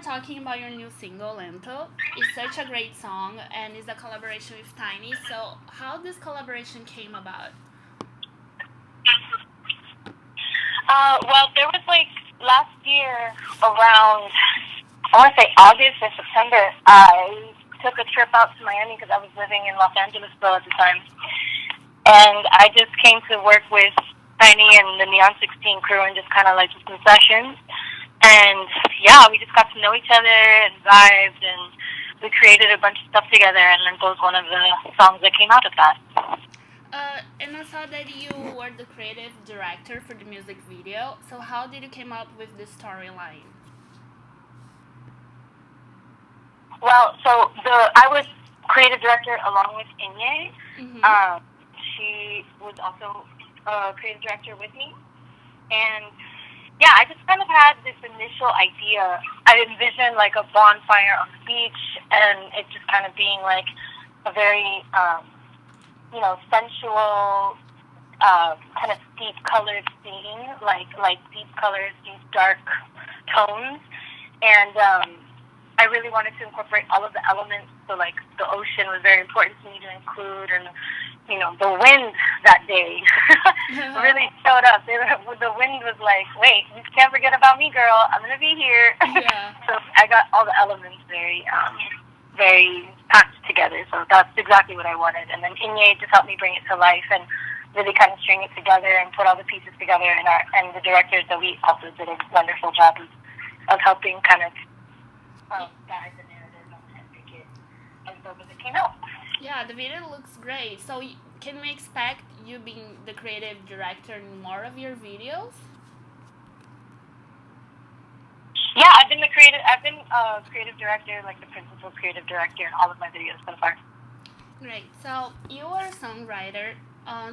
talking about your new single, Lento. It's such a great song and it's a collaboration with Tiny. So, how this collaboration came about? Well, there was like last year around, I want to say August or September, I took a trip out to Miami because I was living in Los Angeles still at the time. And I just came to work with Tiny and the Neon 16 crew and just kind of like some sessions. And yeah, we just got to know each other and vibed, and we created a bunch of stuff together, and Lento was one of the songs that came out of that. And I saw that you were the creative director for the music video. So how did you come up with this storyline? Well, so I was creative director along with Inye. Mm-hmm. She was also a creative director with me, and yeah, I just kind of had this initial idea. I envisioned like a bonfire on the beach, and it just kind of being like a very sensual, kind of deep colored scene, like deep colors, deep dark tones, and I really wanted to incorporate all of the elements. So like the ocean was very important to me to include, and the wind that day really showed up. The wind was like, wait, you can't forget about me, girl. I'm gonna be here. Yeah. So I got all the elements very packed together. So that's exactly what I wanted. And then Inye just helped me bring it to life and really kind of string it together and put all the pieces together. And the directors, that we also did a wonderful job of helping kind of guide the narrative and make it as dope as it came out. Yeah, the video looks great. So can we expect you being the creative director in more of your videos? Yeah, I've been creative director, like the principal creative director in all of my videos so far. Great. So you are a songwriter.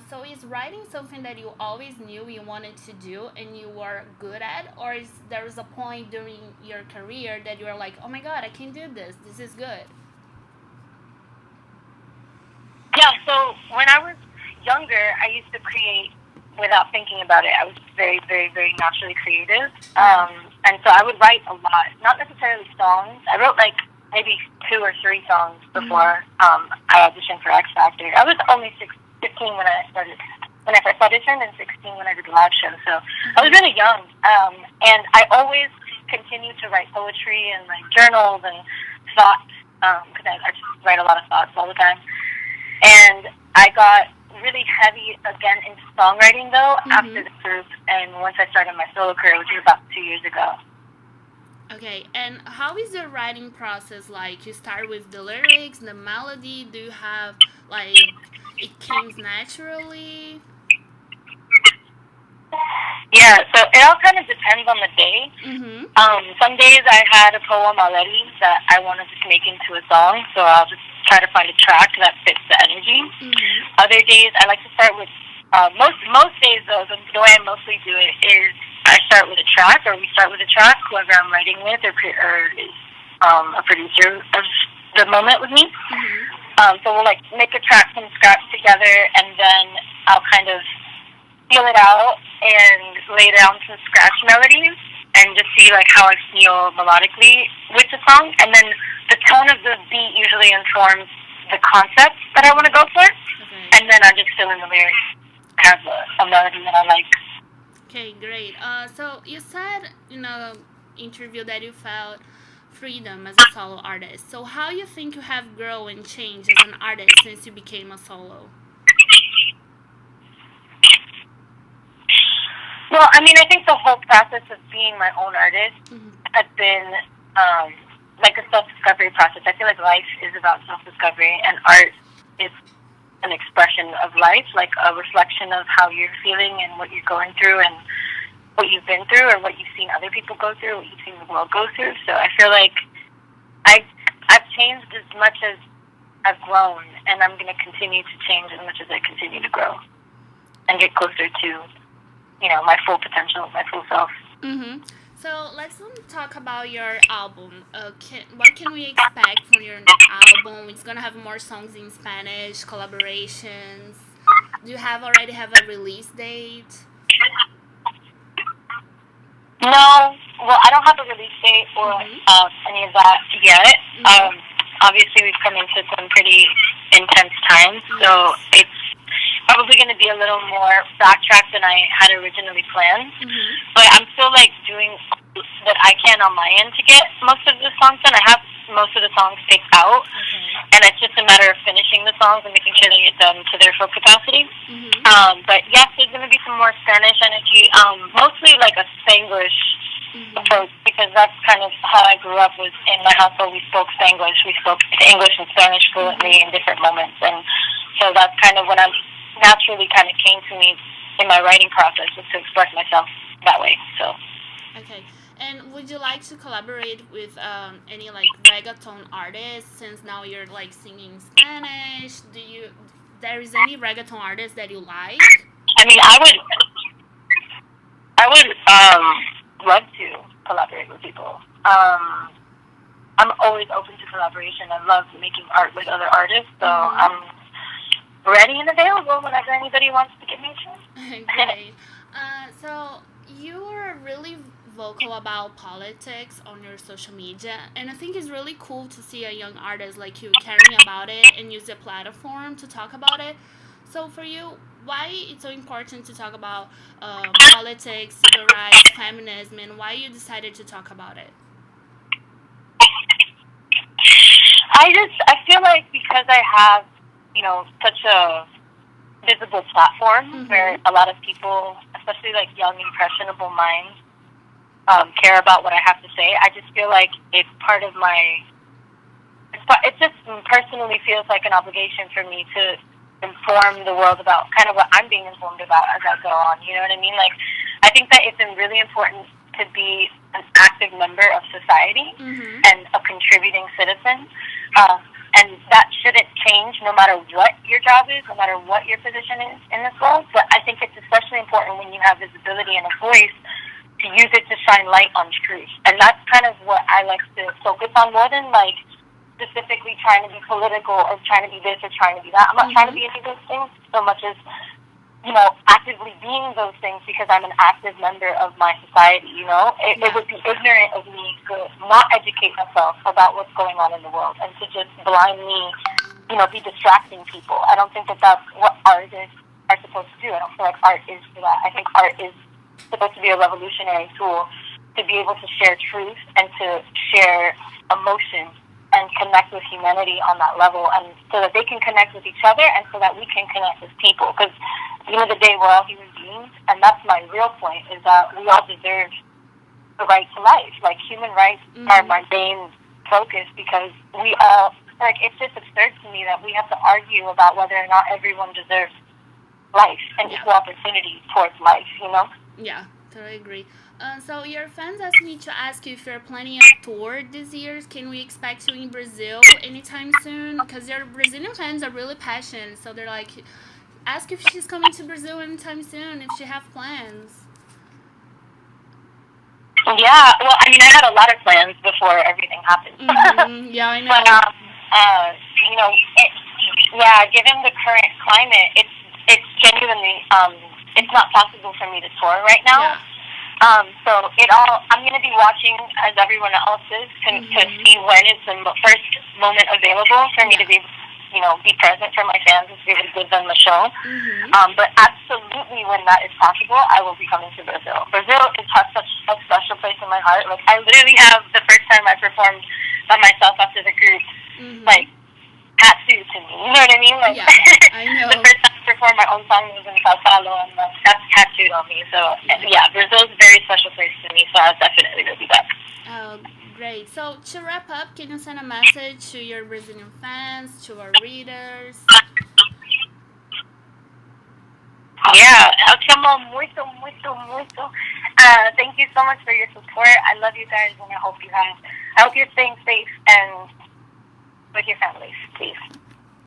So is writing something that you always knew you wanted to do and you were good at, or is there was a point during your career that you were like, oh my god, I can do this. This is good. Yeah, so when I was younger, I used to create without thinking about it. I was very, very, very naturally creative. And so I would write a lot, not necessarily songs. I wrote like maybe 2 or 3 songs before I auditioned for X Factor. I was only 15 when I first auditioned, and 16 when I did the live show. So I was really young. And I always continued to write poetry and like journals and thoughts, because I just write a lot of thoughts all the time. And I got really heavy again into songwriting though after the group, and once I started my solo career, which was about 2 years ago. Okay, and how is your writing process like? You start with the lyrics, the melody. Do you have like it comes naturally? Yeah, so it all kind of depends on the day. Some days I had a poem already that I want to just make into a song, so I'll just try to find a track that fits the energy. Other days I like to start with, most days though, the way I mostly do it is I start with a track, or we start with a track, whoever I'm writing with, or is a producer of the moment with me. So we'll like make a track from scratch together, and then I'll kind of feel it out and lay down some scratch melodies and just see like how I feel melodically with the song, and then the tone of the beat usually informs the concept that I want to go for, and then I just fill in the lyrics, have a melody that I like. Okay, great. So you said in an interview that you felt freedom as a solo artist. So how you think you have grown and changed as an artist since you became a solo? Well, I mean, I think the whole process of being my own artist has been like a self-discovery process. I feel like life is about self-discovery, and art is an expression of life, like a reflection of how you're feeling and what you're going through and what you've been through, or what you've seen other people go through, what you've seen the world go through. So I feel like I've changed as much as I've grown, and I'm going to continue to change as much as I continue to grow and get closer to my full potential, my full self. So let's talk about your album. What can we expect from your album? It's gonna have more songs in Spanish, collaborations. Do you already have a release date? No, well, I don't have a release date or any of that yet. Obviously, we've come into some pretty intense times, so it's probably going to be a little more backtracked than I had originally planned. But I'm still like doing what I can on my end to get most of the songs done. I have most of the songs picked out, and it's just a matter of finishing the songs and making sure they get done to their full capacity. But yes, there's going to be some more Spanish energy, mostly like a Spanglish approach, because that's kind of how I grew up. Was in my household we spoke Spanglish, we spoke English and Spanish fluently in different moments, and so that's kind of what I'm naturally kind of came to me in my writing process, was to express myself that way. So okay. And would you like to collaborate with any like reggaeton artists, since now you're like singing Spanish? There is any reggaeton artist that you like? I mean, I would love to collaborate with people. I'm always open to collaboration. I love making art with other artists, so I'm ready and available whenever anybody wants to give me a chance. Great. So you are really vocal about politics on your social media, and I think it's really cool to see a young artist like you caring about it and use the platform to talk about it. So for you, why it's so important to talk about politics, civil rights, feminism, and why you decided to talk about it? I feel like because I have, such a visible platform where a lot of people, especially like young, impressionable minds, care about what I have to say. I just feel like it's part of it just personally feels like an obligation for me to inform the world about kind of what I'm being informed about as I go on. You know what I mean? Like, I think that it's really important to be an active member of society and a contributing citizen. And that shouldn't change no matter what your job is, no matter what your position is in this world. But I think it's especially important when you have visibility and a voice to use it to shine light on truth. And that's kind of what I like to focus on, more than like specifically trying to be political or trying to be this or trying to be that. I'm not trying to be any of those things so much as, actively being those things because I'm an active member of my society, It would be ignorant of me to not educate myself about what's going on in the world and to just blindly, be distracting people. I don't think that that's what artists are supposed to do. I don't feel like art is for that. I think art is supposed to be a revolutionary tool to be able to share truth and to share emotion and connect with humanity on that level, and so that they can connect with each other and so that we can connect with people. Because at the end of the day, we're all human beings, and that's my real point, is that we all deserve the right to life. Like, human rights are my main focus, because we all, it's just absurd to me that we have to argue about whether or not everyone deserves life and equal opportunity towards life, Yeah, totally agree. So your fans asked me to ask you if you're planning a tour this year. Can we expect you in Brazil anytime soon? Because your Brazilian fans are really passionate, so they're like, ask if she's coming to Brazil anytime soon, if she have plans. Yeah, well, I mean, I had a lot of plans before everything happened. Yeah, I know. But, given the current climate, it's genuinely, it's not possible for me to tour right now. Yeah. So I'm going to be watching, as everyone else is, to see when is the first moment available for me to be, be present for my fans and to be able to give them a show. But absolutely, when that is possible, I will be coming to Brazil. Brazil is such a special place in my heart. Like, I literally have, the first time I performed by myself after the group, like, tattooed to me. You know what I mean? Like, yeah, I know. The first time I performed my own song was in Sao Paulo, and that's tattooed on me. So, Brazil is a very special place to me, so I'll definitely will be back. Oh, great. So, to wrap up, can you send a message to your Brazilian fans, to our readers? Yeah, te amo muito, muito, muito. Thank you so much for your support. I love you guys, and I hope you're staying safe and with your families, please.